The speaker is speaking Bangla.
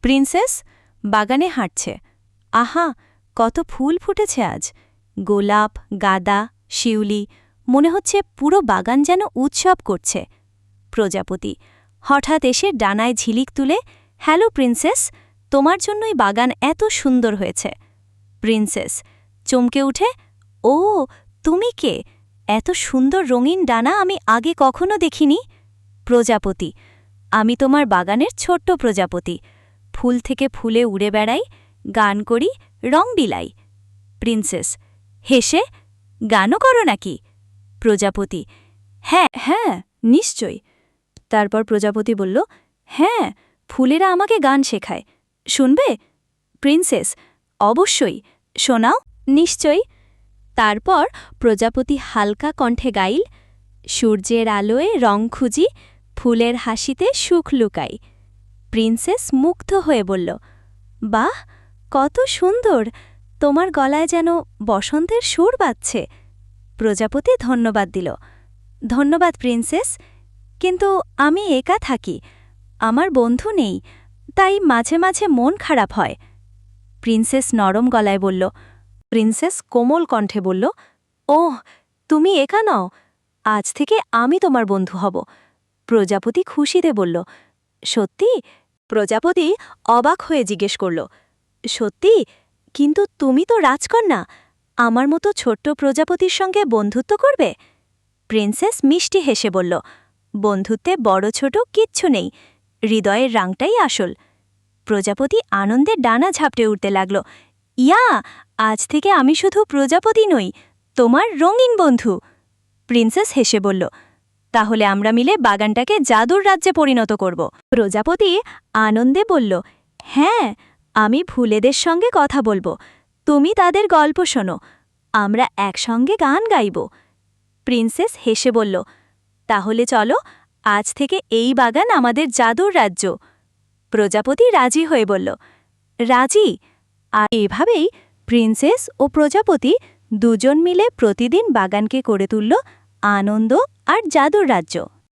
প্রিন্সেস বাগানে হাঁটছে। আহা, কত ফুল ফুটেছে আজ! গোলাপ, গাঁদা, শিউলি, মনে হচ্ছে পুরো বাগান যেন উৎসব করছে। প্রজাপতি হঠাৎ এসে ডানায় ঝিলিক তুলে, হ্যালো প্রিন্সেস, তোমার জন্যই বাগান এত সুন্দর হয়েছে। প্রিন্সেস চমকে উঠে, ও তুমি কে? এত সুন্দর রঙিন ডানা আমি আগে কখনো দেখিনি। প্রজাপতি আমি তোমার বাগানের ছোট্ট প্রজাপতি। ফুল থেকে ফুলে উড়ে বেড়াই, গান করি, রং বিলাই। প্রিন্সেস হেসে, গানও করো নাকি? প্রজাপতি হ্যাঁ হ্যাঁ নিশ্চয়ই। তারপর প্রজাপতি বলল, হ্যাঁ, ফুলেরা আমাকে গান শেখায়, শুনবে? প্রিন্সেস অবশ্যই, শোনাও। নিশ্চয়ই। তারপর প্রজাপতি হালকা কণ্ঠে গাইল, সূর্যের আলোয় রং খুঁজি, ফুলের হাসিতে সুখ লুকাই। প্রিন্সেস মুগ্ধ হয়ে বলল, বাহ, কত সুন্দর! তোমার গলায় যেন বসন্তের সুর বাজছে। প্রজাপতি ধন্যবাদ দিল। ধন্যবাদ প্রিন্সেস, কিন্তু আমি একা থাকি, আমার বন্ধু নেই, তাই মাঝে মাঝে মন খারাপ হয়। প্রিন্সেস নরম গলায় বলল। প্রিন্সেস কোমল কণ্ঠে বলল, ওহ, তুমি একা নও, আজ থেকে আমি তোমার বন্ধু হব। প্রজাপতি খুশিতে বলল, সত্যি? প্রজাপতি অবাক হয়ে জিজ্ঞেস করল, সত্যি? কিন্তু তুমি তো রাজকন্যা, আমার মতো ছোট্ট প্রজাপতির সঙ্গে বন্ধুত্ব করবে? প্রিন্সেস মিষ্টি হেসে বলল, বন্ধুত্বে বড় ছোট কিচ্ছু নেই, হৃদয়ের রাংটাই আসল। প্রজাপতি আনন্দে ডানা ঝাপটে উঠতে লাগল, ইয়া, আজ থেকে আমি শুধু প্রজাপতি নই, তোমার রঙিন বন্ধু। প্রিন্সেস হেসে বলল, তাহলে আমরা মিলে বাগানটাকে জাদুর রাজ্যে পরিণত করব। প্রজাপতি আনন্দে বলল, হ্যাঁ, আমি ফুলেদের সঙ্গে কথা বলবো, তুমি তাদের গল্প শোনো, আমরা একসঙ্গে গান গাইব। প্রিন্সেস হেসে বলল, তাহলে চলো, আজ থেকে এই বাগান আমাদের জাদুর রাজ্য। প্রজাপতি রাজি হয়ে বলল, রাজি। আর এভাবেই প্রিন্সেস ও প্রজাপতি দুজন মিলে প্রতিদিন বাগানকে করে তুলল আনন্দ আর জাদুর রাজ্য।